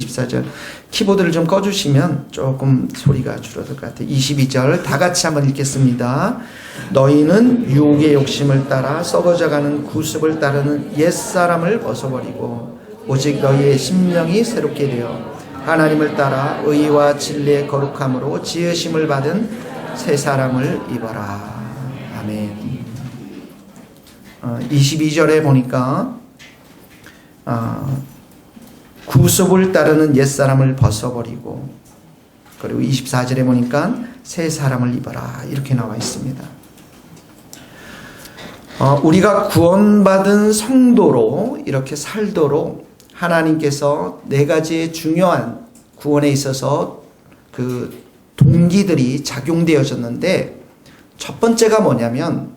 24절 키보드를 좀 꺼주시면 조금 소리가 줄어들 것 같아요. 22절 다 같이 한번 읽겠습니다. 너희는 유혹의 욕심을 따라 썩어져가는 구습을 따르는 옛사람을 벗어버리고 오직 너희의 심령이 새롭게 되어 하나님을 따라 의와 진리의 거룩함으로 지으심을 받은 새 사람을 입어라. 아멘. 22절에 보니까 구속을 따르는 옛사람을 벗어버리고, 그리고 24절에 보니까 새 사람을 입어라 이렇게 나와 있습니다. 우리가 구원받은 성도로 이렇게 살도록 하나님께서 네 가지의 중요한 구원에 있어서 그 동기들이 작용되어졌는데, 첫 번째가 뭐냐면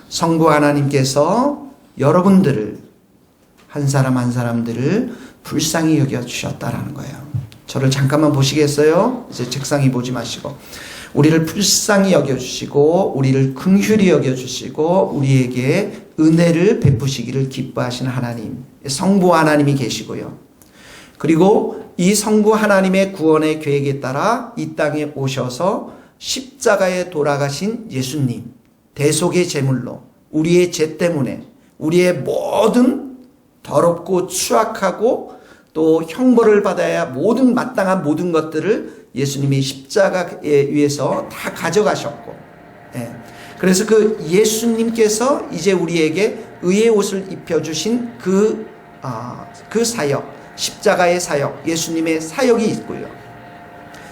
성부 하나님께서 여러분들을 한 사람 한 사람들을 불쌍히 여겨주셨다라는 거예요. 저를 잠깐만 보시겠어요? 이제 책상에 보지 마시고, 우리를 불쌍히 여겨주시고 우리를 긍휼히 여겨주시고 우리에게 은혜를 베푸시기를 기뻐하시는 하나님, 성부 하나님이 계시고요. 그리고 이 성부 하나님의 구원의 계획에 따라 이 땅에 오셔서 십자가에 돌아가신 예수님, 대속의 제물로 우리의 죄 때문에 우리의 모든 더럽고 추악하고 또 형벌을 받아야 모든 마땅한 모든 것들을 예수님이 십자가에 위해서 다 가져가셨고, 그래서 그 예수님께서 이제 우리에게 의의 옷을 입혀주신 그 사역, 십자가의 사역, 예수님의 사역이 있고요.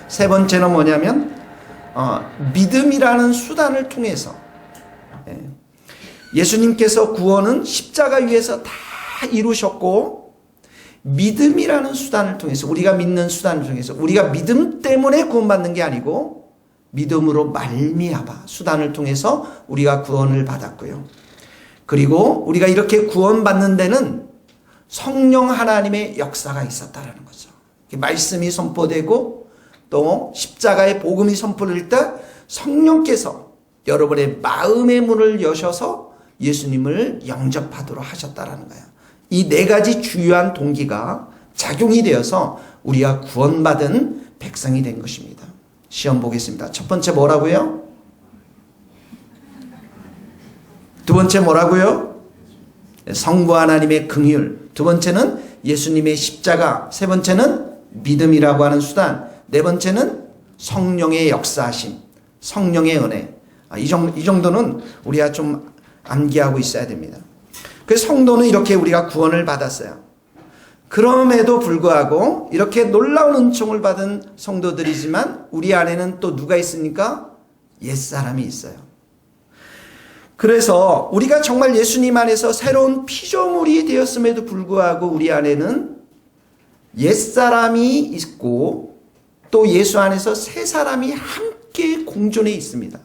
세 번째는 뭐냐면 믿음이라는 수단을 통해서 예수님께서 구원은 십자가 위에서 다 이루셨고, 믿음이라는 수단을 통해서, 우리가 믿는 수단을 통해서, 우리가 믿음 때문에 구원받는 게 아니고 믿음으로 말미암아 수단을 통해서 우리가 구원을 받았고요. 그리고 우리가 이렇게 구원받는 데는 성령 하나님의 역사가 있었다라는 거죠. 말씀이 선포되고 또 십자가의 복음이 선포될 때 성령께서 여러분의 마음의 문을 여셔서 예수님을 영접하도록 하셨다라는 거예요. 이 네 가지 주요한 동기가 작용이 되어서 우리가 구원받은 백성이 된 것입니다. 시험 보겠습니다. 첫 번째 뭐라고요? 두 번째 뭐라고요? 성부 하나님의 긍휼. 두 번째는 예수님의 십자가. 세 번째는 믿음이라고 하는 수단. 네 번째는 성령의 역사하심, 성령의 은혜. 이 정도는 우리가 좀 암기하고 있어야 됩니다. 그래서 성도는 이렇게 우리가 구원을 받았어요. 그럼에도 불구하고 이렇게 놀라운 은총을 받은 성도들이지만 우리 안에는 또 누가 있습니까? 옛사람이 있어요. 그래서 우리가 정말 예수님 안에서 새로운 피조물이 되었음에도 불구하고 우리 안에는 옛사람이 있고 또 예수 안에서 새 사람이 함께 공존해 있습니다.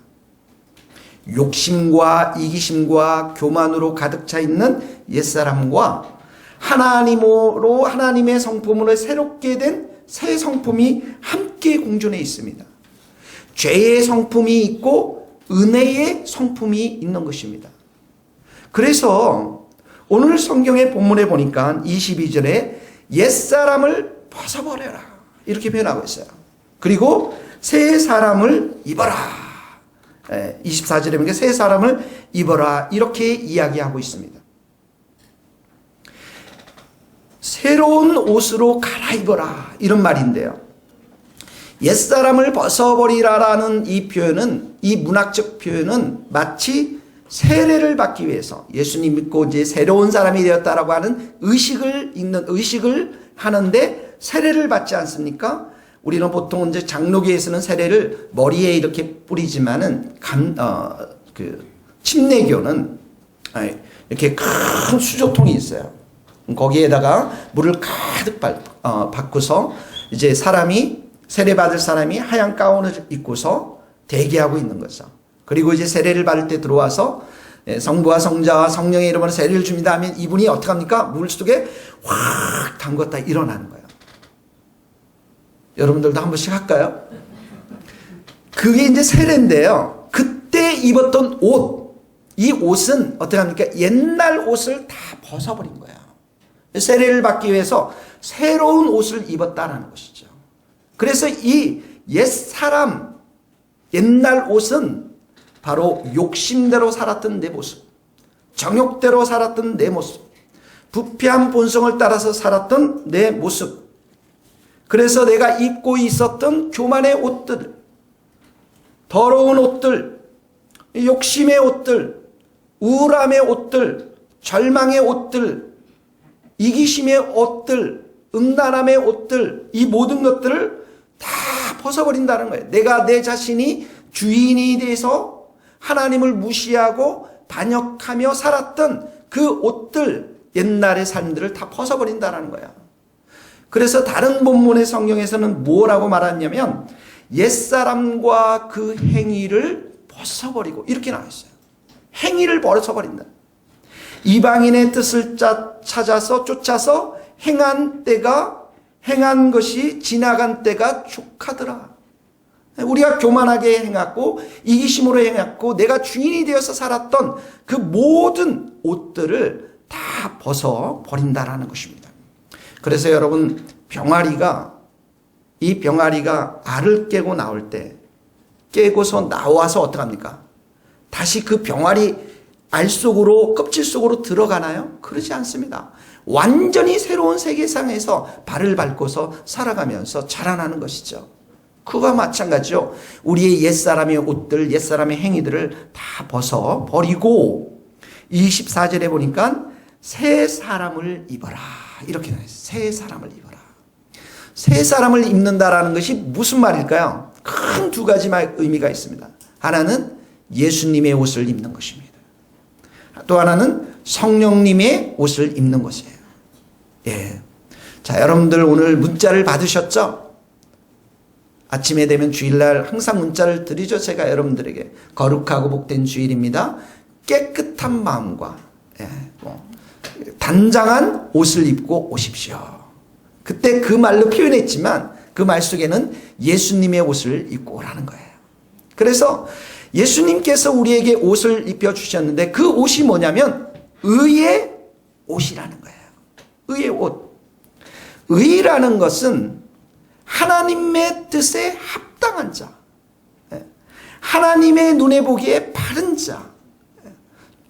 욕심과 이기심과 교만으로 가득 차 있는 옛사람과 하나님으로 하나님의 성품으로 새롭게 된 새 성품이 함께 공존해 있습니다. 죄의 성품이 있고 은혜의 성품이 있는 것입니다. 그래서 오늘 성경의 본문에 보니까 22절에 옛사람을 벗어버려라 이렇게 표현하고 있어요. 그리고 새 사람을 입어라. 24절에 보니까 새 사람을 입어라 이렇게 이야기하고 있습니다. 새로운 옷으로 갈아입어라 이런 말인데요. 옛사람을 벗어버리라라는 이 표현은, 이 문학적 표현은 마치 세례를 받기 위해서 예수님 믿고 이제 새로운 사람이 되었다라고 하는 의식을 하는데 세례를 받지 않습니까? 우리는 보통 이제 장로교에서는 세례를 머리에 이렇게 뿌리지만은 침례교는 이렇게 큰 수조통이 있어요. 거기에다가 물을 가득 받고서 이제 세례 받을 사람이 하얀 가운을 입고서 대기하고 있는 거죠. 그리고 이제 세례를 받을 때 들어와서 성부와 성자와 성령의 이름으로 세례를 줍니다 하면 이분이 어떻게 합니까? 물 속에 확 담궜다 일어나는 거예요. 여러분들도 한 번씩 할까요? 그게 이제 세례인데요. 그때 입었던 옷, 이 옷은 어떻게 합니까? 옛날 옷을 다 벗어버린 거예요. 세례를 받기 위해서 새로운 옷을 입었다라는 것이죠. 그래서 이 옛사람, 옛날 옷은 바로 욕심대로 살았던 내 모습, 정욕대로 살았던 내 모습, 부패한 본성을 따라서 살았던 내 모습, 그래서 내가 입고 있었던 교만의 옷들, 더러운 옷들, 욕심의 옷들, 우울함의 옷들, 절망의 옷들, 이기심의 옷들, 음란함의 옷들, 이 모든 것들을 다 벗어버린다는 거예요. 내가 내 자신이 주인이 돼서 하나님을 무시하고 반역하며 살았던 그 옷들, 옛날의 삶들을 다 벗어버린다는 거야. 그래서 다른 본문의 성경에서는 뭐라고 말하냐면 옛사람과 그 행위를 벗어버리고 이렇게 나와 있어요. 행위를 벗어버린다. 이방인의 뜻을 찾아서 쫓아서 행한 것이 지나간 때가 족하더라. 우리가 교만하게 행했고 이기심으로 행했고 내가 주인이 되어서 살았던 그 모든 옷들을 다 벗어버린다라는 것입니다. 그래서 여러분, 이 병아리가 알을 깨고 나올 때, 깨고서 나와서 어떡합니까? 다시 그 병아리 알 속으로, 껍질 속으로 들어가나요? 그러지 않습니다. 완전히 새로운 세계상에서 발을 밟고서 살아가면서 자라나는 것이죠. 그와 마찬가지죠. 우리의 옛사람의 옷들, 옛사람의 행위들을 다 벗어버리고 24절에 보니까 새 사람을 입어라. 이렇게 나와요. 새 사람을 입어라. 새 사람을 입는다라는 것이 무슨 말일까요? 큰 두 가지 의미가 있습니다. 하나는 예수님의 옷을 입는 것입니다. 또 하나는 성령님의 옷을 입는 것이에요. 예. 자, 여러분들 오늘 문자를 받으셨죠? 아침에 되면 주일날 항상 문자를 드리죠. 제가 여러분들에게 거룩하고 복된 주일입니다. 깨끗한 마음과 단장한 옷을 입고 오십시오. 그때 그 말로 표현했지만 그 말 속에는 예수님의 옷을 입고 오라는 거예요. 그래서 예수님께서 우리에게 옷을 입혀주셨는데 그 옷이 뭐냐면 의의 옷이라는 거예요. 의의 옷. 의라는 것은 하나님의 뜻에 합당한 자, 하나님의 눈에 보기에 바른 자,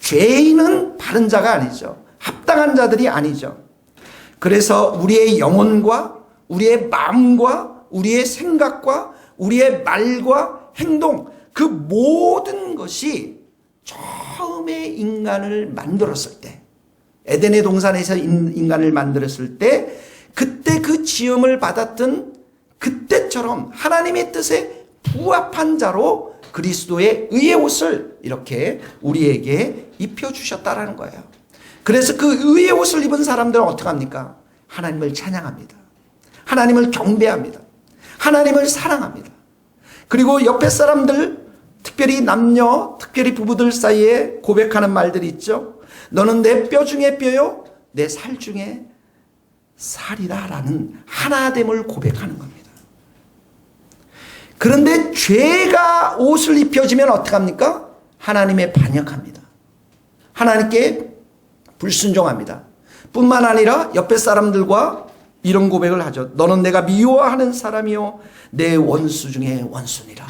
죄인은 바른 자가 아니죠. 합당한 자들이 아니죠. 그래서 우리의 영혼과 우리의 마음과 우리의 생각과 우리의 말과 행동, 그 모든 것이 처음에 인간을 만들었을 때, 에덴의 동산에서 인간을 만들었을 때, 그때 그 지음을 받았던 그때처럼 하나님의 뜻에 부합한 자로 그리스도의 의의 옷을 이렇게 우리에게 입혀주셨다라는 거예요. 그래서 그 의의 옷을 입은 사람들은 어떻게 합니까? 하나님을 찬양합니다. 하나님을 경배합니다. 하나님을 사랑합니다. 그리고 옆에 사람들, 특별히 남녀, 특별히 부부들 사이에 고백하는 말들이 있죠. 너는 내 뼈 중에 뼈요, 내 살 중에 살이다 라는 하나됨을 고백하는 겁니다. 그런데 죄가 옷을 입혀지면 어떡합니까? 하나님의 반역합니다. 하나님께 불순종합니다. 뿐만 아니라 옆에 사람들과 이런 고백을 하죠. 너는 내가 미워하는 사람이요 내 원수 중에 원수니라.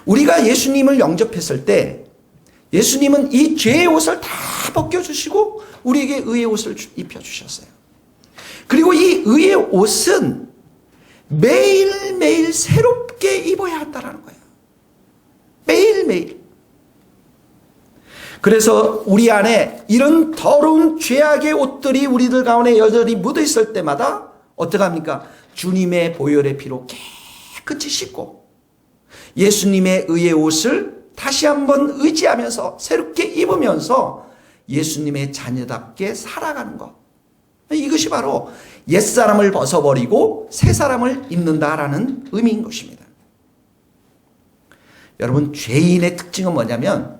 우리가 예수님을 영접했을 때 예수님은 이 죄의 옷을 다 벗겨주시고 우리에게 의의 옷을 입혀주셨어요. 그리고 이 의의 옷은 매일매일 새롭게 입어야 한다는 거예요. 매일매일. 그래서 우리 안에 이런 더러운 죄악의 옷들이 우리들 가운데 여전히 묻어 있을 때마다 어떻게 합니까? 주님의 보혈의 피로 깨끗이 씻고 예수님의 의의 옷을 다시 한번 의지하면서 새롭게 입으면서 예수님의 자녀답게 살아가는 것. 이것이 바로 옛사람을 벗어버리고 새사람을 입는다라는 의미인 것입니다. 여러분, 죄인의 특징은 뭐냐면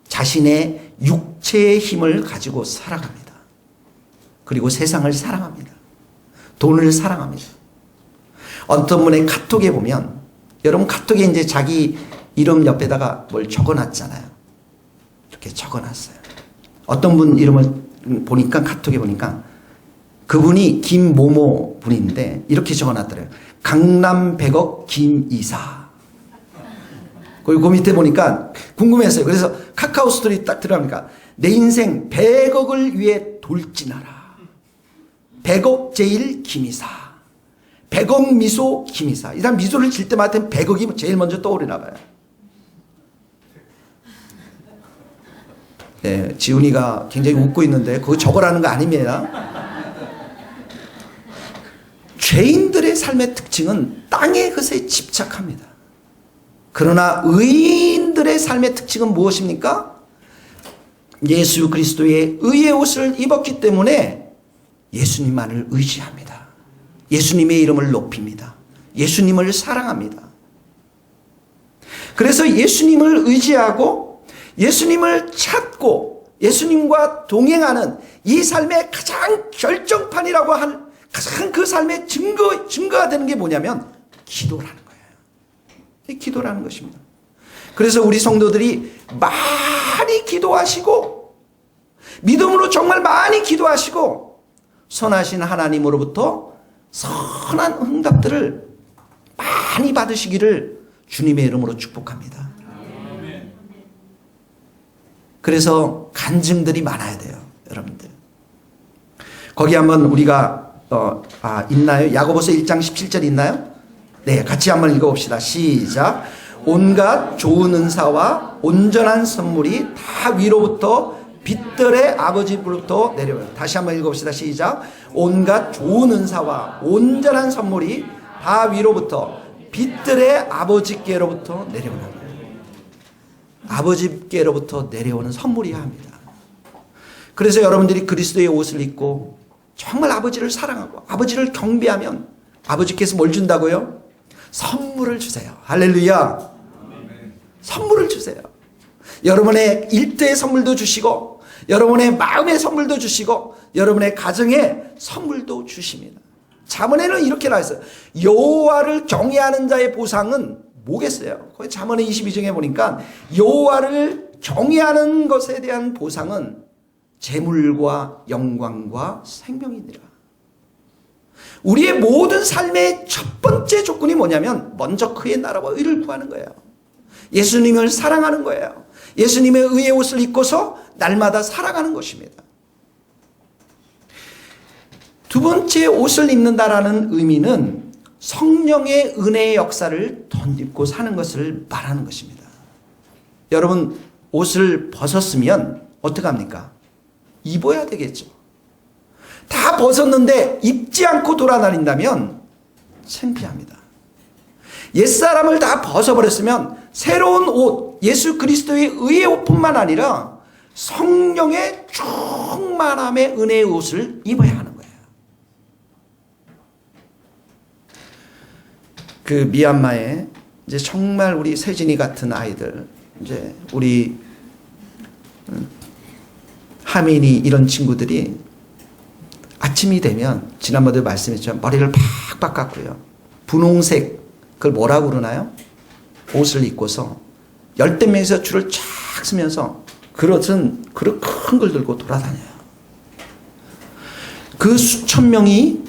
자신의 육체의 힘을 가지고 살아갑니다. 그리고 세상을 사랑합니다. 돈을 사랑합니다. 어떤 분의 카톡에 보면, 여러분 카톡에 이제 자기 이름 옆에다가 뭘 적어놨잖아요. 이렇게 적어놨어요. 어떤 분 이름을 보니까 카톡에 보니까 그분이 김모모 분인데 이렇게 적어놨더래요. 강남 100억 김이사. 그리고 그 밑에 보니까 궁금했어요. 그래서 카카오 스토리 딱 들어가니까 내 인생 100억을 위해 돌진하라. 100억 제일 김이사. 100억 미소 김이사. 이 사람 미소를 질 때마다 100억이 제일 먼저 떠오르나 봐요. 네, 지훈이가 굉장히 웃고 있는데 그거 적어라는 거 아닙니다. 죄인들의 삶의 특징은 땅의 것에 집착합니다. 그러나 의인들의 삶의 특징은 무엇입니까? 예수 그리스도의 의의 옷을 입었기 때문에 예수님만을 의지합니다. 예수님의 이름을 높입니다. 예수님을 사랑합니다. 그래서 예수님을 의지하고 예수님을 찾고 예수님과 동행하는 이 삶의 가장 결정판이라고 한 가장 그 삶의 증거가 되는 게 뭐냐면 기도라는 거예요. 기도라는 것입니다. 그래서 우리 성도들이 많이 기도하시고 믿음으로 정말 많이 기도하시고 선하신 하나님으로부터 선한 응답들을 많이 받으시기를 주님의 이름으로 축복합니다. 그래서 간증들이 많아야 돼요, 여러분들. 거기 한번 우리가 있나요? 야고보서 1장 17절 있나요? 네, 같이 한번 읽어봅시다. 시작. 온갖 좋은 은사와 온전한 선물이 다 위로부터 빛들의 아버지로부터 내려와요. 다시 한번 읽어봅시다. 시작. 온갖 좋은 은사와 온전한 선물이 다 위로부터 빛들의 아버지께로부터 내려오는 거예요. 아버지께로부터 내려오는 선물이야 합니다. 그래서 여러분들이 그리스도의 옷을 입고 정말 아버지를 사랑하고 아버지를 경배하면 아버지께서 뭘 준다고요? 선물을 주세요. 할렐루야. 선물을 주세요. 여러분의 일터의 선물도 주시고 여러분의 마음의 선물도 주시고 여러분의 가정의 선물도 주십니다. 잠언에는 이렇게 나와 있어요. 여호와를 경외하는 자의 보상은 뭐겠어요? 거기 잠언의 22장에 보니까 여호와를 경외하는 것에 대한 보상은 재물과 영광과 생명이니라. 우리의 모든 삶의 첫 번째 조건이 뭐냐면 먼저 그의 나라와 의를 구하는 거예요. 예수님을 사랑하는 거예요. 예수님의 의의 옷을 입고서 날마다 살아가는 것입니다. 두 번째 옷을 입는다라는 의미는 성령의 은혜의 역사를 덧입고 사는 것을 말하는 것입니다. 여러분 옷을 벗었으면 어떡합니까? 입어야 되겠죠. 다 벗었는데 입지 않고 돌아다닌다면 창피합니다. 옛사람을 다 벗어버렸으면 새로운 옷, 예수 그리스도의 의의 옷뿐만 아니라 성령의 충만함의 은혜의 옷을 입어야 하는 거예요. 그 미얀마에 이제 정말 우리 세진이 같은 아이들, 이제 우리 하민이 이런 친구들이 아침이 되면 지난번에도 말씀했지만 머리를 팍팍 깎고요. 분홍색 그걸 뭐라고 그러나요? 옷을 입고서 열댓 명이서 줄을 쫙 서면서 그릇은 그릇 큰 걸 들고 돌아다녀요. 그 수천 명이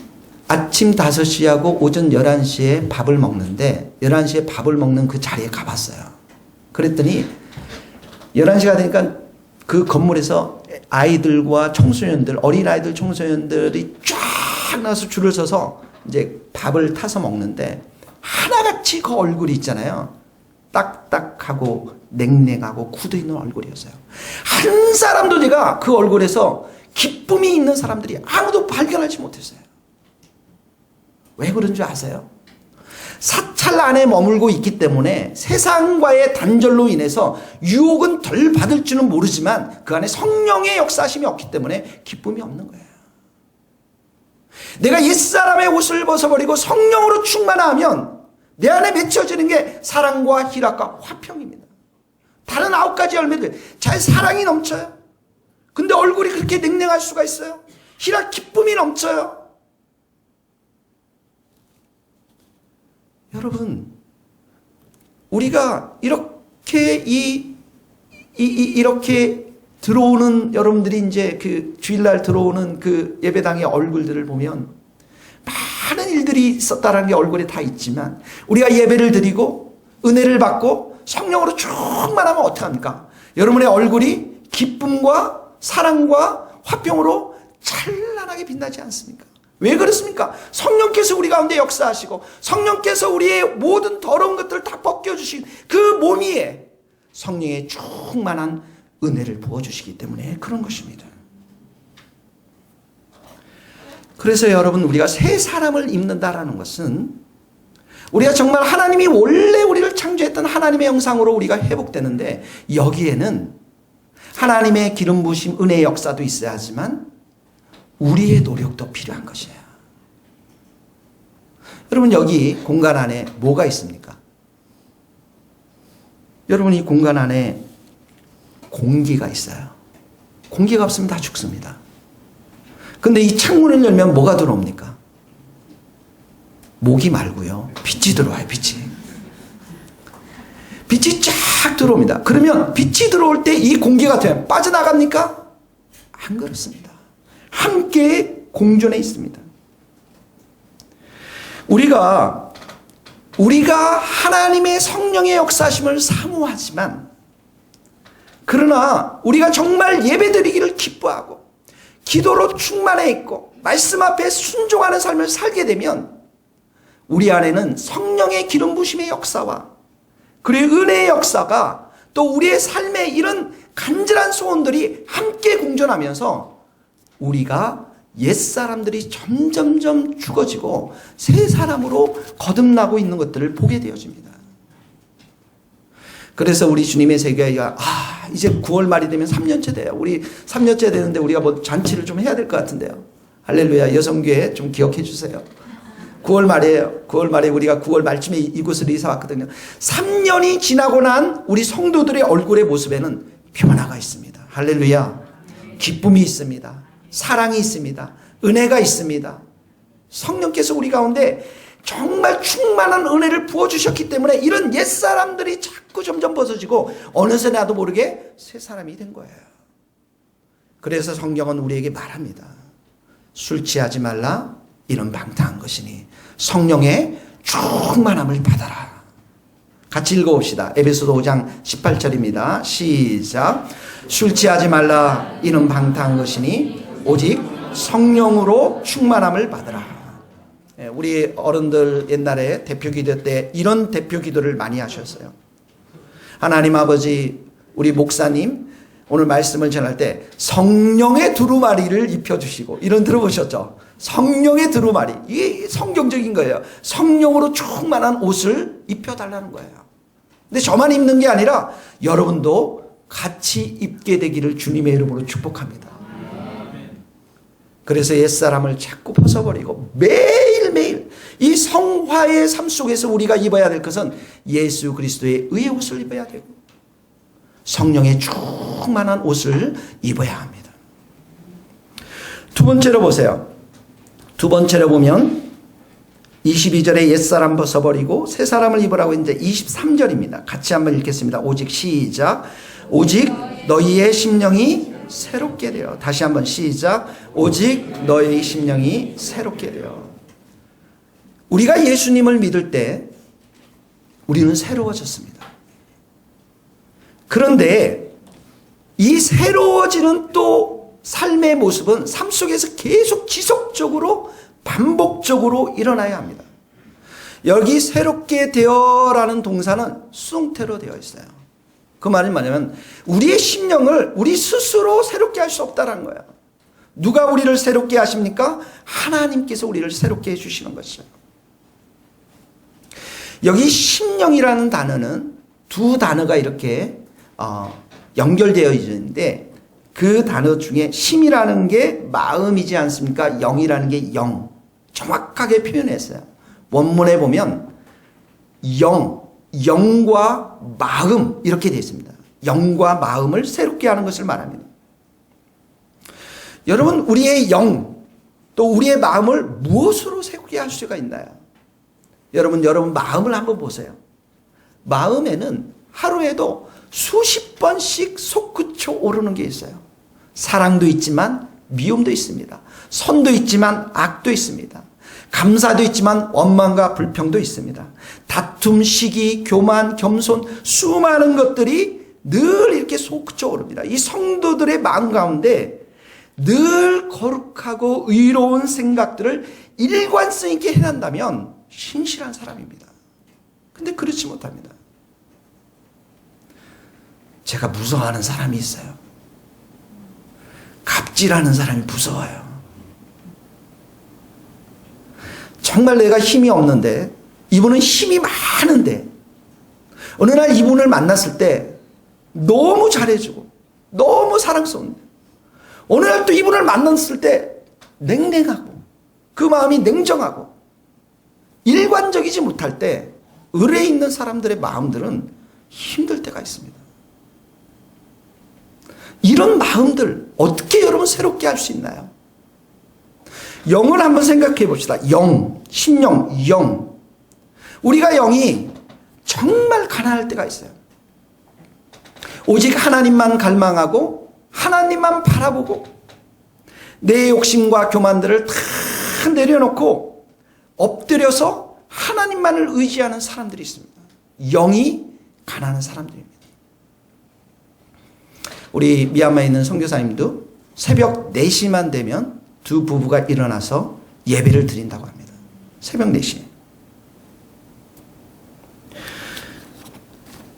아침 5시하고 오전 11시에 밥을 먹는데 11시에 밥을 먹는 그 자리에 가봤어요. 그랬더니 11시가 되니까 그 건물에서 아이들과 청소년들, 어린아이들, 청소년들이 쫙 나와서 줄을 서서 이제 밥을 타서 먹는데 하나같이 그 얼굴이 있잖아요. 딱딱하고 냉랭하고 굳어있는 얼굴이었어요. 한 사람도 내가 그 얼굴에서 기쁨이 있는 사람들이 아무도 발견하지 못했어요. 왜 그런 줄 아세요? 사찰 안에 머물고 있기 때문에 세상과의 단절로 인해서 유혹은 덜 받을 줄은 모르지만 그 안에 성령의 역사심이 없기 때문에 기쁨이 없는 거예요. 내가 옛사람의 옷을 벗어버리고 성령으로 충만하면 내 안에 맺혀지는 게 사랑과 희락과 화평입니다. 다른 9가지 열매들 잘 사랑이 넘쳐요. 근데 얼굴이 그렇게 냉랭할 수가 있어요? 희락 기쁨이 넘쳐요. 여러분, 우리가 이렇게 이렇게 들어오는 여러분들이 이제 그 주일날 들어오는 그 예배당의 얼굴들을 보면 많은 일들이 있었다라는 게 얼굴에 다 있지만 우리가 예배를 드리고 은혜를 받고 성령으로 충만하면 어떡합니까? 여러분의 얼굴이 기쁨과 사랑과 화평으로 찬란하게 빛나지 않습니까? 왜 그렇습니까? 성령께서 우리 가운데 역사하시고 성령께서 우리의 모든 더러운 것들을 다 벗겨주신 그 몸 위에 성령의 충만한 은혜를 부어주시기 때문에 그런 것입니다. 그래서 여러분, 우리가 새 사람을 입는다라는 것은 우리가 정말 하나님이 원래 우리를 창조했던 하나님의 형상으로 우리가 회복되는데 여기에는 하나님의 기름 부으심 은혜의 역사도 있어야 하지만 우리의 노력도 필요한 것이에요. 여러분, 여기 공간 안에 뭐가 있습니까? 여러분, 이 공간 안에 공기가 있어요. 공기가 없으면 다 죽습니다. 근데 이 창문을 열면 뭐가 들어옵니까? 모기 말고요. 빛이 들어와요, 빛이. 빛이 쫙 들어옵니다. 그러면 빛이 들어올 때 이 공기가 되면 빠져나갑니까? 안 그렇습니다. 함께 공존해 있습니다. 우리가 하나님의 성령의 역사심을 사모하지만 그러나 우리가 정말 예배드리기를 기뻐하고 기도로 충만해 있고 말씀 앞에 순종하는 삶을 살게 되면 우리 안에는 성령의 기름 부심의 역사와 그리고 은혜의 역사가 또 우리의 삶에 이런 간절한 소원들이 함께 공존하면서 우리가 옛사람들이 점점점 죽어지고 새 사람으로 거듭나고 있는 것들을 보게 되어집니다. 그래서 우리 주님의 세계가 이제 9월 말이 되면 3년째 돼요. 우리 3년째 되는데 우리가 뭐 잔치를 좀 해야 될 것 같은데요. 할렐루야. 여성교회 좀 기억해 주세요. 9월 말이에요. 9월 말에 우리가 9월 말쯤에 이곳으로 이사 왔거든요. 3년이 지나고 난 우리 성도들의 얼굴의 모습에는 변화가 있습니다. 할렐루야. 기쁨이 있습니다. 사랑이 있습니다. 은혜가 있습니다. 성령께서 우리 가운데 정말 충만한 은혜를 부어주셨기 때문에 이런 옛사람들이 자꾸 점점 벗어지고 어느새 나도 모르게 새 사람이 된 거예요. 그래서 성경은 우리에게 말합니다. 술 취하지 말라. 이는 방탕한 것이니 성령의 충만함을 받아라. 같이 읽어봅시다. 에베소서 5장 18절입니다. 시작. 술 취하지 말라. 이는 방탕한 것이니 오직 성령으로 충만함을 받으라. 우리 어른들 옛날에 대표기도 때 이런 대표기도를 많이 하셨어요. 하나님 아버지, 우리 목사님 오늘 말씀을 전할 때 성령의 두루마리를 입혀주시고, 이런 들어보셨죠? 성령의 두루마리. 이게 성경적인 거예요. 성령으로 충만한 옷을 입혀달라는 거예요. 근데 저만 입는 게 아니라 여러분도 같이 입게 되기를 주님의 이름으로 축복합니다. 그래서 옛사람을 자꾸 벗어버리고 매일매일 이 성화의 삶 속에서 우리가 입어야 될 것은 예수 그리스도의 의의 옷을 입어야 되고 성령의 충만한 옷을 입어야 합니다. 두 번째로 보세요. 두 번째로 보면 22절에 옛사람 벗어버리고 새 사람을 입으라고 했는데 23절입니다. 같이 한번 읽겠습니다. 오직 시작. 오직 너희의 심령이 새롭게 되어. 다시 한번 시작. 오직 너의 심령이 새롭게 되어. 우리가 예수님을 믿을 때 우리는 새로워졌습니다. 그런데 이 새로워지는 또 삶의 모습은 삶 속에서 계속 지속적으로 반복적으로 일어나야 합니다. 여기 새롭게 되어라는 동사는 수동태로 되어 있어요. 그 말은 뭐냐면 우리의 심령을 우리 스스로 새롭게 할 수 없다는 거예요. 누가 우리를 새롭게 하십니까? 하나님께서 우리를 새롭게 해주시는 것이죠. 여기 심령이라는 단어는 두 단어가 이렇게 연결되어 있는데 그 단어 중에 심이라는 게 마음이지 않습니까? 영이라는 게 영. 정확하게 표현했어요. 원문에 보면 영과 마음 이렇게 되어 있습니다. 영과 마음을 새롭게 하는 것을 말합니다. 여러분, 우리의 영 또 우리의 마음을 무엇으로 새롭게 할 수가 있나요? 여러분 마음을 한번 보세요. 마음에는 하루에도 수십 번씩 솟구쳐 오르는 게 있어요. 사랑도 있지만 미움도 있습니다. 선도 있지만 악도 있습니다. 감사도 있지만 원망과 불평도 있습니다. 다툼, 시기, 교만, 겸손, 수많은 것들이 늘 이렇게 솟구쳐 오릅니다. 이 성도들의 마음 가운데 늘 거룩하고 의로운 생각들을 일관성 있게 해낸다면 신실한 사람입니다. 근데 그렇지 못합니다. 제가 무서워하는 사람이 있어요. 갑질하는 사람이 무서워요. 정말 내가 힘이 없는데 이분은 힘이 많은데 어느 날 이분을 만났을 때 너무 잘해주고 너무 사랑스러운데 어느 날 또 이분을 만났을 때 냉랭하고 그 마음이 냉정하고 일관적이지 못할 때 을에 있는 사람들의 마음들은 힘들 때가 있습니다. 이런 마음들 어떻게 여러분 새롭게 할 수 있나요? 영을 한번 생각해 봅시다. 영, 심령, 영. 우리가 영이 정말 가난할 때가 있어요. 오직 하나님만 갈망하고 하나님만 바라보고 내 욕심과 교만들을 다 내려놓고 엎드려서 하나님만을 의지하는 사람들이 있습니다. 영이 가난한 사람들입니다. 우리 미얀마에 있는 선교사님도 새벽 4시만 되면 두 부부가 일어나서 예배를 드린다고 합니다. 새벽 4시에.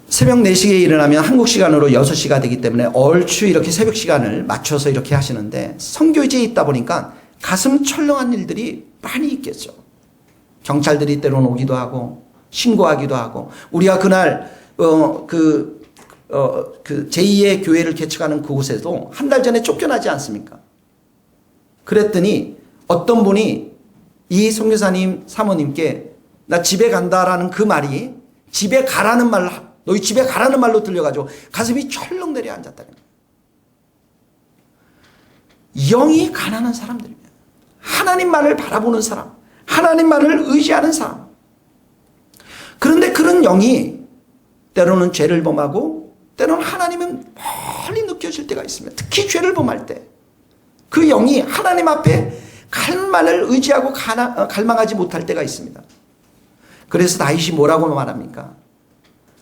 새벽 4시에 일어나면 한국 시간으로 6시가 되기 때문에 얼추 이렇게 새벽 시간을 맞춰서 이렇게 하시는데 선교지에 있다 보니까 가슴 철렁한 일들이 많이 있겠죠. 경찰들이 때로는 오기도 하고 신고하기도 하고 우리가 그날 그 제2의 교회를 개척하는 그곳에도 한 달 전에 쫓겨나지 않습니까? 그랬더니 어떤 분이 이 선교사님 사모님께 나 집에 간다라는 그 말이 집에 가라는 말, 너희 집에 가라는 말로 들려가지고 가슴이 철렁 내려 앉았다는 거예요. 영이 가난한 사람들입니다. 하나님만을 바라보는 사람, 하나님만을 의지하는 사람. 그런데 그런 영이 때로는 죄를 범하고 때로는 하나님은 멀리 느껴질 때가 있습니다. 특히 죄를 범할 때 그 영이 하나님 앞에 갈만을 의지하고 갈망하지 못할 때가 있습니다. 그래서 다윗이 뭐라고 말합니까?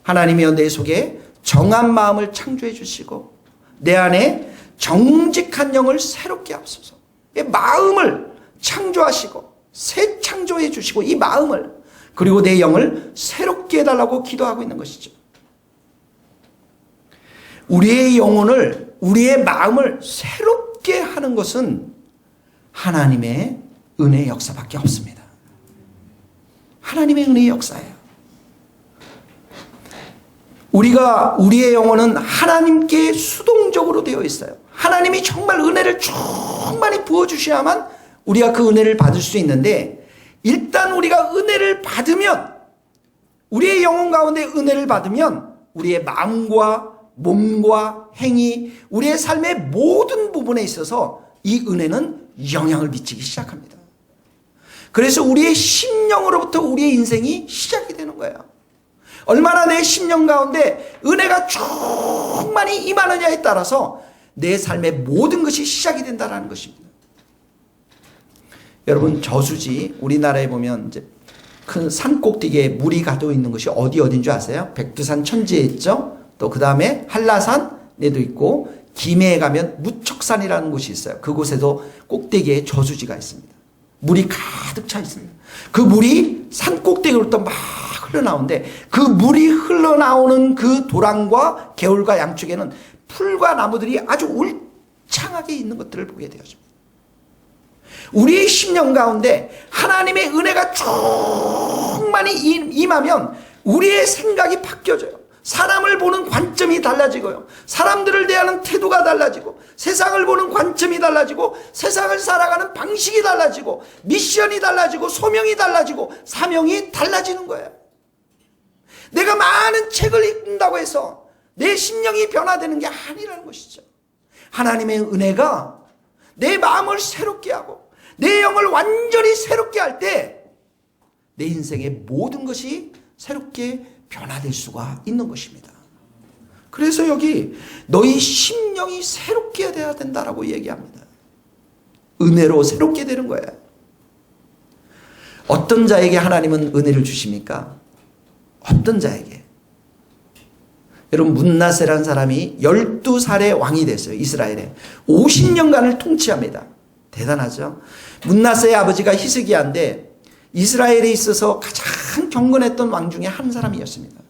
하나님이여 내 속에 정한 마음을 창조해 주시고 내 안에 정직한 영을 새롭게 하소서. 마음을 창조하시고 새 창조해 주시고 이 마음을 그리고 내 영을 새롭게 해달라고 기도하고 있는 것이죠. 우리의 영혼을 우리의 마음을 새롭게 하는 것은 하나님의 은혜의 역사밖에 없습니다. 하나님의 은혜의 역사예요. 우리의 영혼은 하나님께 수동적으로 되어 있어요. 하나님이 정말 은혜를 충만히 부어주셔야만 우리가 그 은혜를 받을 수 있는데 일단 우리가 은혜를 받으면 우리의 영혼 가운데 은혜를 받으면 우리의 마음과 몸과 행위, 우리의 삶의 모든 부분에 있어서 이 은혜는 영향을 미치기 시작합니다. 그래서 우리의 심령으로부터 우리의 인생이 시작이 되는 거예요. 얼마나 내 심령 가운데 은혜가 충만히 임하느냐에 따라서 내 삶의 모든 것이 시작이 된다는 것입니다. 여러분 저수지 우리나라에 보면 이제 큰 산 꼭대기에 물이 가도 있는 것이 어딘 줄 아세요? 백두산 천지에 있죠. 또 그 다음에 한라산에도 있고 김해에 가면 무척산이라는 곳이 있어요. 그곳에도 꼭대기에 저수지가 있습니다. 물이 가득 차 있습니다. 그 물이 산 꼭대기로부터 막 흘러나오는데 그 물이 흘러나오는 그 도랑과 개울과 양쪽에는 풀과 나무들이 아주 울창하게 있는 것들을 보게 되어집니다. 우리의 심령 가운데 하나님의 은혜가 충만히 임하면 우리의 생각이 바뀌어져요. 사람을 보는 관점이 달라지고요. 사람들을 대하는 태도가 달라지고 세상을 보는 관점이 달라지고 세상을 살아가는 방식이 달라지고 미션이 달라지고 소명이 달라지고 사명이 달라지는 거예요. 내가 많은 책을 읽는다고 해서 내 심령이 변화되는 게 아니라는 것이죠. 하나님의 은혜가 내 마음을 새롭게 하고 내 영을 완전히 새롭게 할 때 내 인생의 모든 것이 새롭게 변화될 수가 있는 것입니다. 그래서 여기 너희 심령이 새롭게 돼야 된다라고 얘기합니다. 은혜로 새롭게 되는 거예요. 어떤 자에게 하나님은 은혜를 주십니까? 어떤 자에게? 여러분, 문나세라는 사람이 12살의 왕이 됐어요. 이스라엘에 50년간을 통치합니다. 대단하죠. 문나세의 아버지가 히스기야인데 이스라엘에 있어서 가장 경건했던 왕 중에 한 사람이었습니다.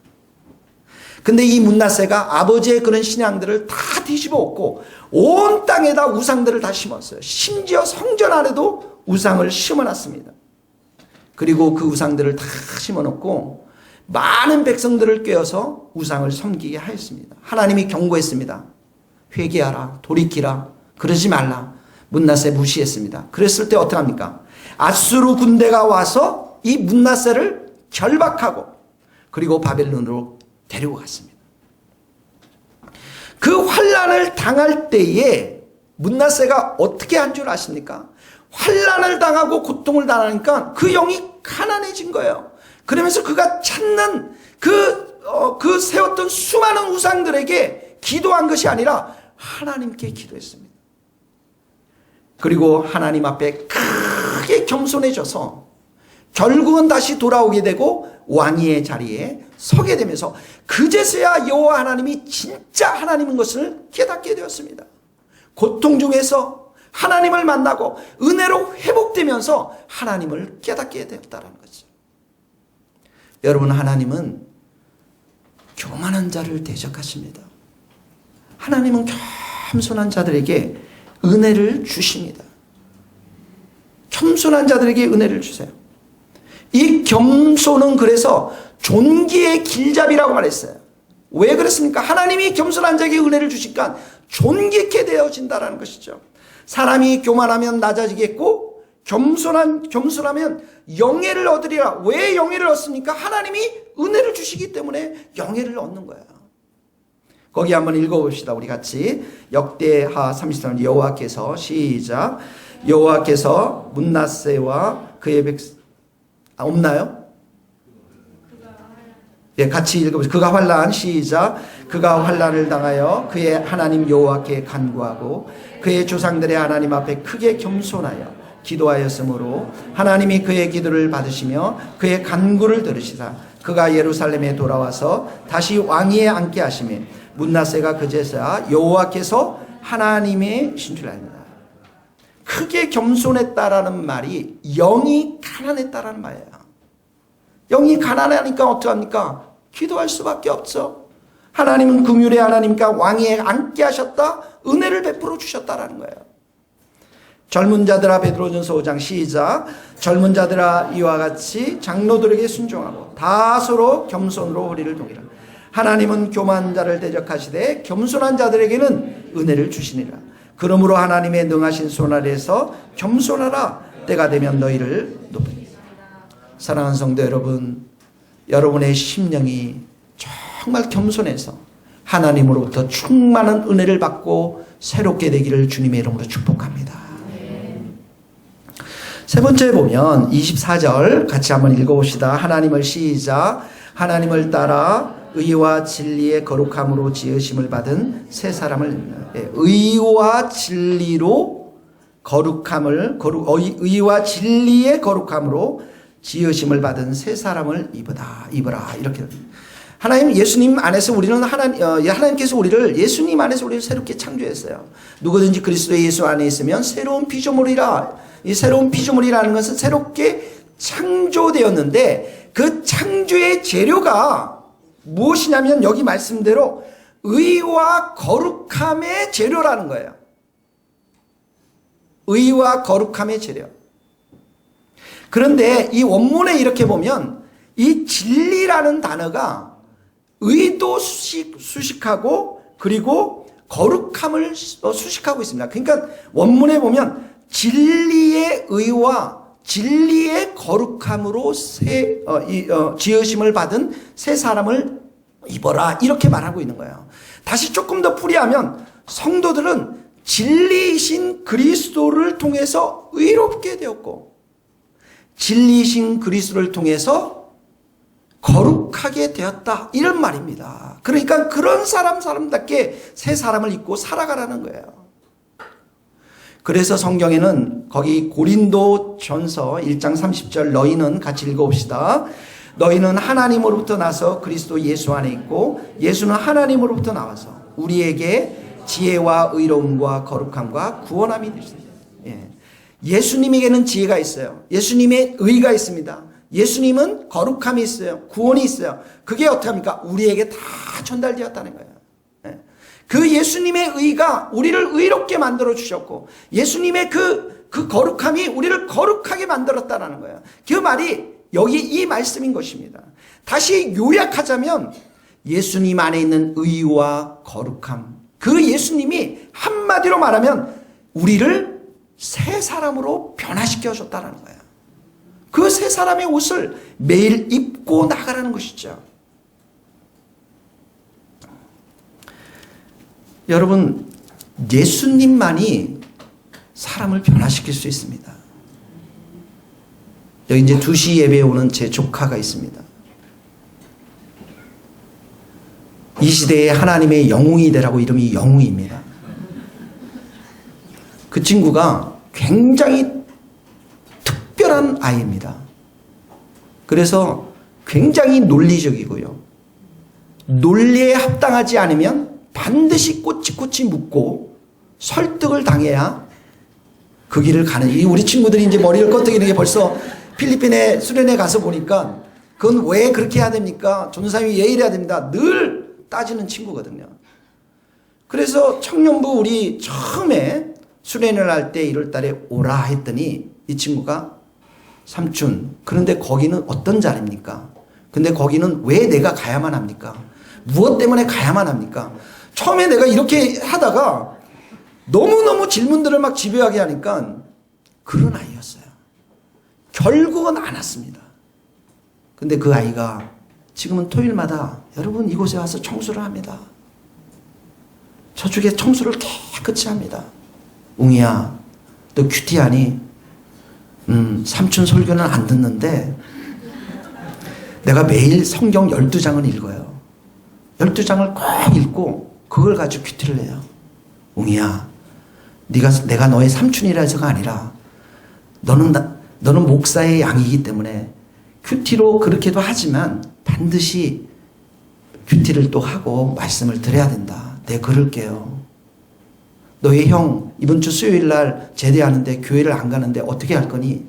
근데 이 문나세가 아버지의 그런 신앙들을 다 뒤집어 엎고 온 땅에다 우상들을 다 심었어요. 심지어 성전 안에도 우상을 심어놨습니다. 그리고 그 우상들을 다 심어놓고 많은 백성들을 꿰어서 우상을 섬기게 하였습니다. 하나님이 경고했습니다. 회개하라, 돌이키라, 그러지 말라. 문나세 무시했습니다. 그랬을 때 어떻게 합니까? 아수르 군대가 와서 이 문나세를 결박하고 그리고 바벨론으로 데리고 갔습니다. 그 환난을 당할 때에 문나세가 어떻게 한 줄 아십니까? 환난을 당하고 고통을 당하니까 그 영이 가난해진 거예요. 그러면서 그가 찾는 그 세웠던 수많은 우상들에게 기도한 것이 아니라 하나님께 기도했습니다. 그리고 하나님 앞에 크게 겸손해져서 결국은 다시 돌아오게 되고 왕위의 자리에 서게 되면서 그제서야 여호와 하나님이 진짜 하나님인 것을 깨닫게 되었습니다. 고통 중에서 하나님을 만나고 은혜로 회복되면서 하나님을 깨닫게 되었다는 거죠. 여러분, 하나님은 교만한 자를 대적하십니다. 하나님은 겸손한 자들에게 은혜를 주십니다. 겸손한 자들에게 은혜를 주세요. 이 겸손은 그래서 존귀의 길잡이라고 말했어요. 왜 그렇습니까? 하나님이 겸손한 자에게 은혜를 주시니까 존귀케 되어진다는 것이죠. 사람이 교만하면 낮아지겠고 겸손하면 영예를 얻으리라. 왜 영예를 얻습니까? 하나님이 은혜를 주시기 때문에 영예를 얻는 거야. 거기 한번 읽어봅시다. 우리 같이 역대하 33년 여호와께서 시작. 여호와께서 문나세와 그의 백성 없나요? 예, 같이 읽어보세요. 그가 환난 시작. 그가 환난을 당하여 그의 하나님 여호와께 간구하고 그의 조상들의 하나님 앞에 크게 겸손하여 기도하였으므로 하나님이 그의 기도를 받으시며 그의 간구를 들으시사 그가 예루살렘에 돌아와서 다시 왕위에 앉게 하시며 문나세가 그제서야 여호와께서 하나님의 신 줄 압니다. 크게 겸손했다라는 말이 영이 가난했다라는 말이에요. 영이 가난하니까 어떡합니까? 기도할 수밖에 없죠. 하나님은 긍휼의 하나님과 왕위에 앉게 하셨다. 은혜를 베풀어 주셨다라는 거예요. 젊은 자들아, 베드로전서 5장 시작. 젊은 자들아, 이와 같이 장로들에게 순종하고 다 서로 겸손으로 허리를 동이라. 하나님은 교만한 자를 대적하시되 겸손한 자들에게는 은혜를 주시니라. 그러므로 하나님의 능하신 손 아래에서 겸손하라. 때가 되면 너희를 높이리라. 사랑하는 성도 여러분, 여러분의 심령이 정말 겸손해서 하나님으로부터 충만한 은혜를 받고 새롭게 되기를 주님의 이름으로 축복합니다. 세 번째 보면 24절 같이 한번 읽어봅시다. 하나님을 시작. 하나님을 따라 의와 진리의 거룩함으로 지으심을 받은 새 사람을 의와 진리로 의와 진리의 거룩함으로 지으심을 받은 새 사람을 입으라 이렇게. 하나님 예수님 안에서 우리는 하나님께서 우리를 예수님 안에서 우리를 새롭게 창조했어요. 누구든지 그리스도 예수 안에 있으면 새로운 피조물이라. 이 새로운 피조물이라는 것은 새롭게 창조되었는데 그 창조의 재료가 무엇이냐면 여기 말씀대로 의와 거룩함의 재료라는 거예요. 의와 거룩함의 재료. 그런데 이 원문에 이렇게 보면 이 진리라는 단어가 의도 수식하고 그리고 거룩함을 수식하고 있습니다. 그러니까 원문에 보면 진리의 의와 진리의 거룩함으로 지으심을 받은 새 사람을 입어라 이렇게 말하고 있는 거예요. 다시 조금 더 풀이하면 성도들은 진리이신 그리스도를 통해서 의롭게 되었고 진리이신 그리스도를 통해서 거룩하게 되었다. 이런 말입니다. 그러니까 그런 사람답게 새 사람을 입고 살아가라는 거예요. 그래서 성경에는 거기 고린도 전서 1장 30절 너희는 같이 읽어봅시다. 너희는 하나님으로부터 나서 그리스도 예수 안에 있고 예수는 하나님으로부터 나와서 우리에게 지혜와 의로움과 거룩함과 구원함이 되십니다. 예수님에게는 지혜가 있어요. 예수님의 의가 있습니다. 예수님은 거룩함이 있어요. 구원이 있어요. 그게 어떻게 합니까? 우리에게 다 전달되었다는 거예요. 그 예수님의 의가 우리를 의롭게 만들어 주셨고 예수님의 그 거룩함이 우리를 거룩하게 만들었다는 거예요. 그 말이 여기 이 말씀인 것입니다. 다시 요약하자면 예수님 안에 있는 의와 거룩함, 그 예수님이 한마디로 말하면 우리를 새 사람으로 변화시켜 줬다는 거예요. 그 새 사람의 옷을 매일 입고 나가라는 것이죠. 여러분, 예수님만이 사람을 변화시킬 수 있습니다. 여기 이제 2시 예배에 오는 제 조카가 있습니다. 이 시대에 하나님의 영웅이 되라고 이름이 영웅입니다. 그 친구가 굉장히 특별한 아이입니다. 그래서 굉장히 논리적이고요. 논리에 합당하지 않으면 반드시 꼬치꼬치 묻고 설득을 당해야 그 길을 가는. 우리 친구들이 이제 머리를 껐덕이는 게 벌써 필리핀에 수련회 가서 보니까 그건 왜 그렇게 해야 됩니까? 전도사님이 왜 이래야 됩니다. 늘 따지는 친구거든요. 그래서 청년부 우리 처음에 수련회를 할 때 1월 달에 오라 했더니 이 친구가 삼촌, 그런데 거기는 어떤 자리입니까? 근데 거기는 왜 내가 가야만 합니까? 무엇 때문에 가야만 합니까? 처음에 내가 이렇게 하다가 너무너무 질문들을 막 집요하게 하니까 그런 아이였어요. 결국은 안 왔습니다. 근데 그 아이가 지금은 토요일마다 여러분 이곳에 와서 청소를 합니다. 저쪽에 청소를 깨끗이 합니다. 웅이야, 너 큐티하니? 삼촌 설교는 안 듣는데 내가 매일 성경 12장을 읽어요. 12장을 꼭 읽고 그걸 가지고 큐티를 해요. 웅이야, 내가 너의 삼촌이라 해서가 아니라 너는 목사의 양이기 때문에 큐티로 그렇게도 하지만 반드시 큐티를 또 하고 말씀을 드려야 된다. 내가 그럴게요. 너의 형 이번 주 수요일 날 제대하는데 교회를 안 가는데 어떻게 할 거니?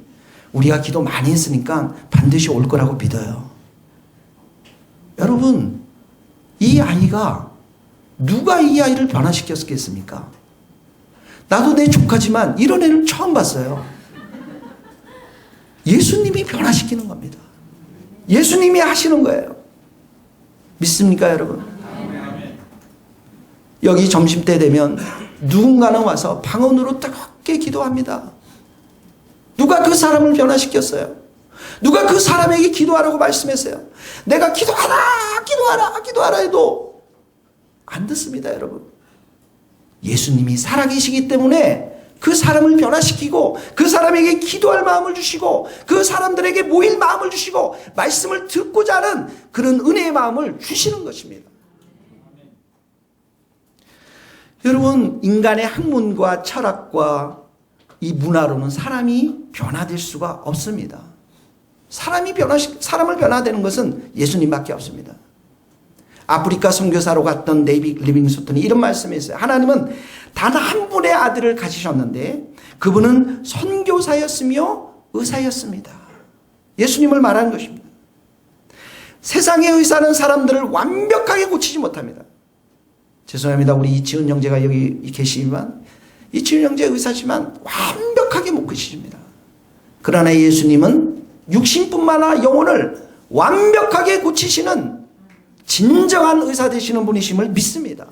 우리가 기도 많이 했으니까 반드시 올 거라고 믿어요. 여러분, 이 아이가 누가 이 아이를 변화시켰겠습니까? 나도 내 조카지만 이런 애는 처음 봤어요. 예수님이 변화시키는 겁니다. 예수님이 하시는 거예요. 믿습니까, 여러분? 여기 점심때 되면 누군가는 와서 방언으로 뜨겁게 기도합니다. 누가 그 사람을 변화시켰어요? 누가 그 사람에게 기도하라고 말씀했어요? 내가 기도하라 해도 안 듣습니다, 여러분. 예수님이 살아계시기 때문에 그 사람을 변화시키고 그 사람에게 기도할 마음을 주시고 그 사람들에게 모일 마음을 주시고 말씀을 듣고자 하는 그런 은혜의 마음을 주시는 것입니다. 여러분, 인간의 학문과 철학과 이 문화로는 사람이 변화될 수가 없습니다. 사람을 변화되는 것은 예수님밖에 없습니다. 아프리카 선교사로 갔던 데이빗 리빙스톤이 이런 말씀을 했어요. 하나님은 단 한 분의 아들을 가지셨는데 그분은 선교사였으며 의사였습니다. 예수님을 말하는 것입니다. 세상의 의사는 사람들을 완벽하게 고치지 못합니다. 죄송합니다. 우리 이치은 형제가 여기 계시지만 이치은 형제 의사지만 완벽하게 못 고치십니다. 그러나 예수님은 육신뿐만 아니라 영혼을 완벽하게 고치시는 진정한 의사 되시는 분이심을 믿습니다.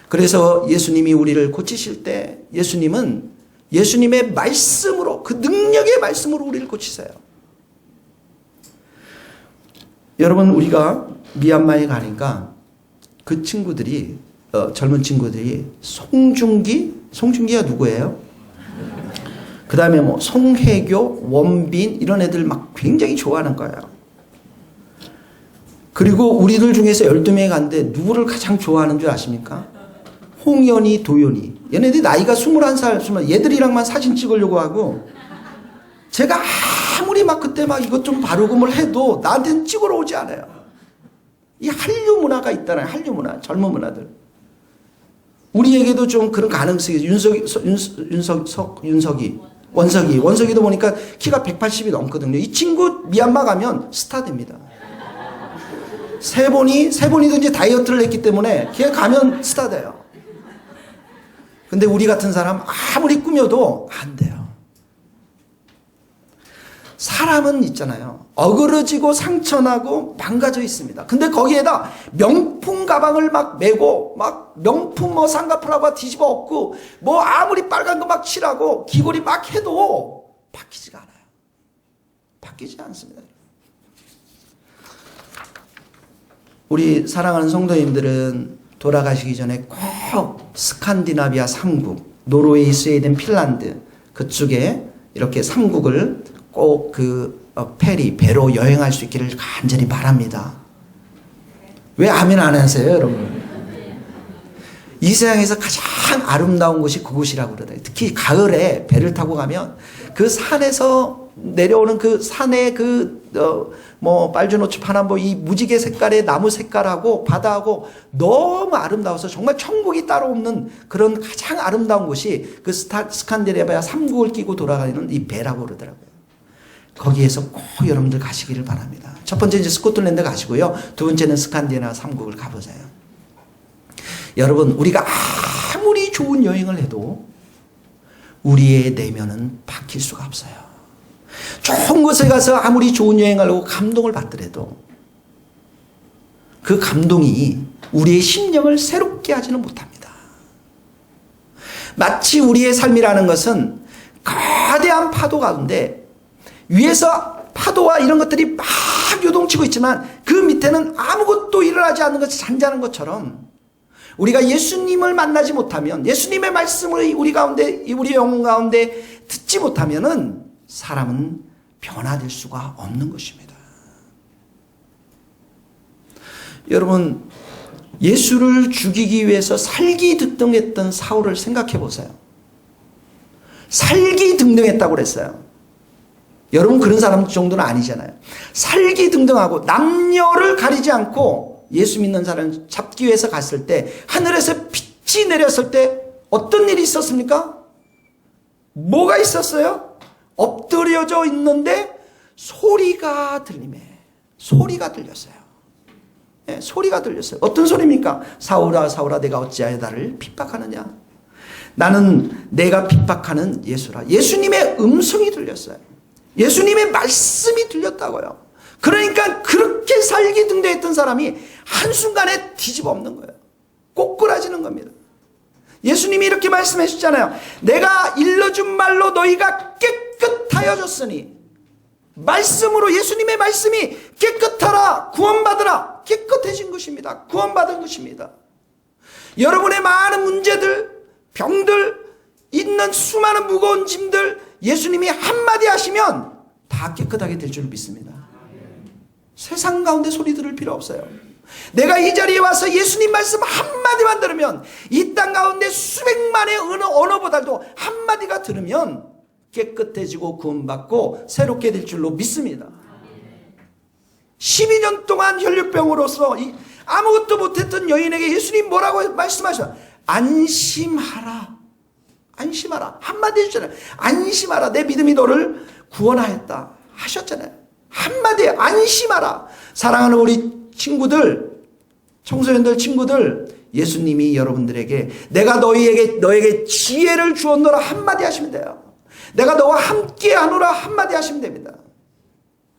그래서 예수님이 우리를 고치실 때 예수님은 예수님의 말씀으로, 그 능력의 말씀으로 우리를 고치세요. 여러분, 우리가 미얀마에 가니까 그 친구들이 젊은 친구들이 송중기가 누구예요? 그 다음에 뭐 송혜교, 원빈 이런 애들 막 굉장히 좋아하는 거예요. 그리고 우리들 중에서 12명이 갔는데 누구를 가장 좋아하는 줄 아십니까? 홍연이, 도연이. 얘네들이 나이가 21살, 20살 얘들이랑만 사진 찍으려고 하고 제가 아무리 막 그때 막 이것 좀 바르고 뭘 해도 나한테는 찍으러 오지 않아요. 이 한류 문화가 있잖아요. 한류 문화, 젊은 문화들. 우리에게도 좀 그런 가능성이 원석이도 보니까 키가 180이 넘거든요. 이 친구 미얀마 가면 스타 됩니다. 세 번이도 이제 다이어트를 했기 때문에 걔 가면 스타 돼요. 근데 우리 같은 사람 아무리 꾸며도 안 돼요. 사람은 있잖아요. 어그러지고 상처나고 망가져 있습니다. 근데 거기에다 명품 가방을 막 메고 막 명품 뭐 쌍꺼풀하고 뒤집어 엎고 뭐 아무리 빨간 거 막 칠하고 귀걸이 막 해도 바뀌지가 않아요. 바뀌지 않습니다. 우리 사랑하는 성도님들은 돌아가시기 전에 꼭 스칸디나비아 3국, 노르웨이, 스웨덴, 핀란드 그쪽에 이렇게 3국을 꼭 배로 여행할 수 있기를 간절히 바랍니다. 왜 아멘 안 하세요, 여러분? 이 세상에서 가장 아름다운 곳이 그곳이라고 그러더라고요. 특히 가을에 배를 타고 가면 그 산에서 내려오는 그 산의 빨주노초 파남보 이 무지개 색깔의 나무 색깔하고 바다하고 너무 아름다워서 정말 천국이 따로 없는 그런 가장 아름다운 곳이 그 스칸디네비아 3국을 끼고 돌아가는 이 배라고 그러더라고요. 거기에서 꼭 여러분들 가시기를 바랍니다. 첫 번째 이제 스코틀랜드 가시고요. 두 번째는 스칸디네비아 3국을 가보세요. 여러분, 우리가 아무리 좋은 여행을 해도 우리의 내면은 바뀔 수가 없어요. 좋은 곳에 가서 아무리 좋은 여행을 하고 감동을 받더라도 그 감동이 우리의 심령을 새롭게 하지는 못합니다. 마치 우리의 삶이라는 것은 거대한 파도 가운데 위에서 파도와 이런 것들이 막 요동치고 있지만 그 밑에는 아무것도 일어나지 않는 것이 잔잔한 것처럼 우리가 예수님을 만나지 못하면 예수님의 말씀을 우리 가운데 우리 영혼 가운데 듣지 못하면은 사람은 변화될 수가 없는 것입니다. 여러분, 예수를 죽이기 위해서 살기등등했던 사울을 생각해 보세요. 살기등등했다고 그랬어요. 여러분 그런 사람 정도는 아니잖아요. 살기등등하고 남녀를 가리지 않고 예수 믿는 사람을 잡기 위해서 갔을 때 하늘에서 빛이 내렸을 때 어떤 일이 있었습니까? 뭐가 있었어요? 엎드려져 있는데 소리가 들리매. 소리가 들렸어요. 네, 소리가 들렸어요. 어떤 소리입니까? 사울아 사울아 내가 어찌하여 나를 핍박하느냐. 나는 내가 핍박하는 예수라. 예수님의 음성이 들렸어요. 예수님의 말씀이 들렸다고요. 그러니까 그렇게 살기등대했던 사람이 한순간에 뒤집어 엎는 거예요. 꼬꾸라지는 겁니다. 예수님이 이렇게 말씀해 주셨잖아요. 내가 일러준 말로 너희가 깨끗하여졌으니 말씀으로 예수님의 말씀이 깨끗하라 구원받으라 깨끗해진 것입니다. 구원받은 것입니다. 여러분의 많은 문제들 병들 있는 수많은 무거운 짐들 예수님이 한마디 하시면 다 깨끗하게 될 줄 믿습니다. 세상 가운데 소리 들을 필요 없어요. 내가 이 자리에 와서 예수님 말씀 한마디만 들으면 이 땅 가운데 수백만의 언어보다도 한마디가 들으면 깨끗해지고 구원받고 새롭게 될 줄로 믿습니다. 12년 동안 혈류병으로서 아무것도 못했던 여인에게 예수님 뭐라고 말씀하셔? 안심하라. 안심하라. 한마디 해주잖아요. 안심하라. 내 믿음이 너를 구원하였다. 하셨잖아요. 한마디에 안심하라. 사랑하는 우리 친구들, 청소년들 친구들, 예수님이 여러분들에게 내가 너에게 지혜를 주었노라 한마디 하시면 돼요. 내가 너와 함께 하노라 한마디 하시면 됩니다.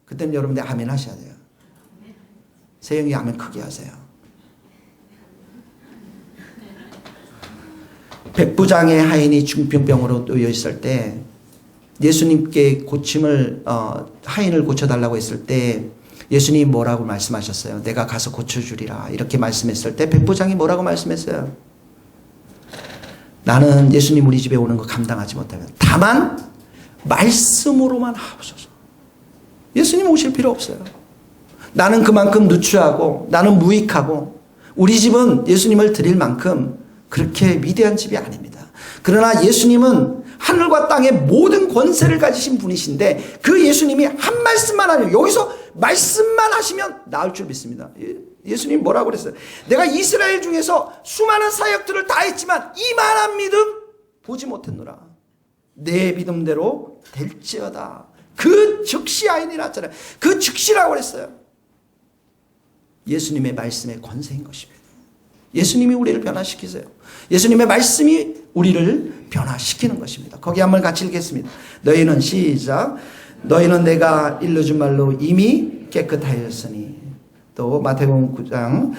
그때는 여러분들 아멘 하셔야 돼요. 세영이 아멘 크게 하세요. 백부장의 하인이 중풍병으로 놓여 있을 때 예수님께 하인을 고쳐달라고 했을 때 예수님이 뭐라고 말씀하셨어요? 내가 가서 고쳐주리라 이렇게 말씀했을 때 백부장이 뭐라고 말씀했어요? 나는 예수님 우리 집에 오는 거 감당하지 못하면 다만 말씀으로만 하옵소서. 예수님 오실 필요 없어요. 나는 그만큼 누추하고 나는 무익하고 우리 집은 예수님을 드릴 만큼 그렇게 위대한 집이 아닙니다. 그러나 예수님은 하늘과 땅의 모든 권세를 가지신 분이신데 그 예수님이 한 말씀만 하면 여기서 말씀만 하시면 나을 줄 믿습니다. 예수님 뭐라고 그랬어요? 내가 이스라엘 중에서 수많은 사역들을 다 했지만 이만한 믿음 보지 못했노라. 내 믿음대로 될지어다. 그 즉시 아이니라 했잖아요. 그 즉시라고 그랬어요. 예수님의 말씀의 권세인 것입니다. 예수님이 우리를 변화시키세요. 예수님의 말씀이 우리를 변화시키는 것입니다. 거기 한번 같이 읽겠습니다. 너희는 시작. 너희는 내가 일러준 말로 이미 깨끗하였으니. 또 마태복음 9장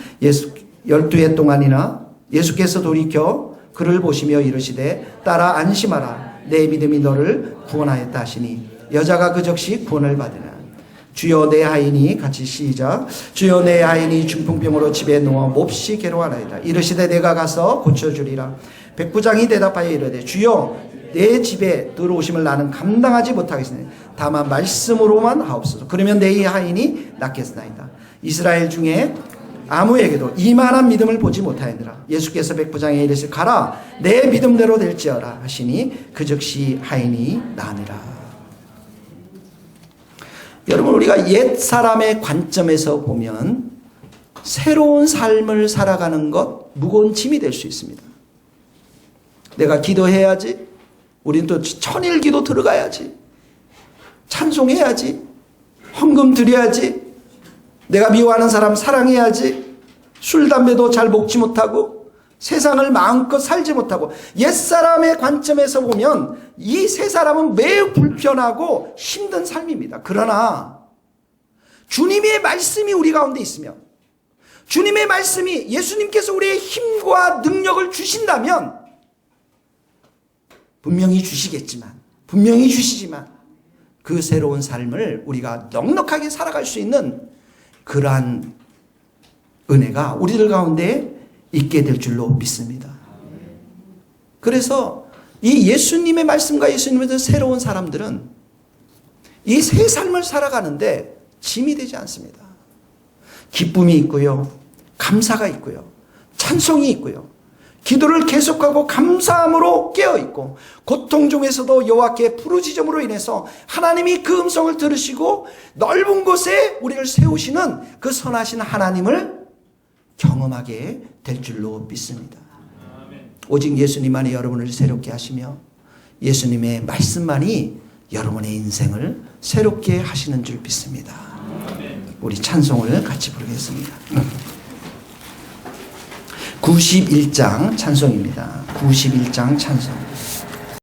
12해 동안이나 예수께서 돌이켜 그를 보시며 이르시되 따라 안심하라. 내 믿음이 너를 구원하였다 하시니 여자가 그 즉시 구원을 받으나 주여 내 하인이 같이 시작. 주여 내 하인이 중풍병으로 집에 누워 몹시 괴로워하나이다. 이르시되 내가 가서 고쳐주리라. 백부장이 대답하여 이르되 주여 내 집에 들어오심을 나는 감당하지 못하겠으니 다만 말씀으로만 하옵소서. 그러면 내 하인이 낫겠나이다. 이스라엘 중에 아무에게도 이만한 믿음을 보지 못하였느라. 예수께서 백부장에게 이르시되 가라 내 믿음대로 될지어라 하시니 그 즉시 하인이 나으니라. 여러분 우리가 옛 사람의 관점에서 보면 새로운 삶을 살아가는 것 무거운 짐이 될 수 있습니다. 내가 기도해야지. 우린 또 천일기도 들어가야지. 찬송해야지. 헌금 드려야지. 내가 미워하는 사람 사랑해야지. 술, 담배도 잘 먹지 못하고 세상을 마음껏 살지 못하고 옛사람의 관점에서 보면 이 세 사람은 매우 불편하고 힘든 삶입니다. 그러나 주님의 말씀이 우리 가운데 있으면 주님의 말씀이 예수님께서 우리의 힘과 능력을 주신다면 분명히 주시지만 그 새로운 삶을 우리가 넉넉하게 살아갈 수 있는 그러한 은혜가 우리들 가운데 있게 될 줄로 믿습니다. 그래서 이 예수님의 말씀과 예수님의 새로운 사람들은 이 새 삶을 살아가는데 짐이 되지 않습니다. 기쁨이 있고요. 감사가 있고요. 찬송이 있고요. 기도를 계속하고 감사함으로 깨어있고 고통 중에서도 여호와께 부르짖음으로 인해서 하나님이 그 음성을 들으시고 넓은 곳에 우리를 세우시는 그 선하신 하나님을 경험하게 될 줄로 믿습니다. 오직 예수님만이 여러분을 새롭게 하시며 예수님의 말씀만이 여러분의 인생을 새롭게 하시는 줄 믿습니다. 우리 찬송을 같이 부르겠습니다. 91장 찬송입니다. 91장 찬송.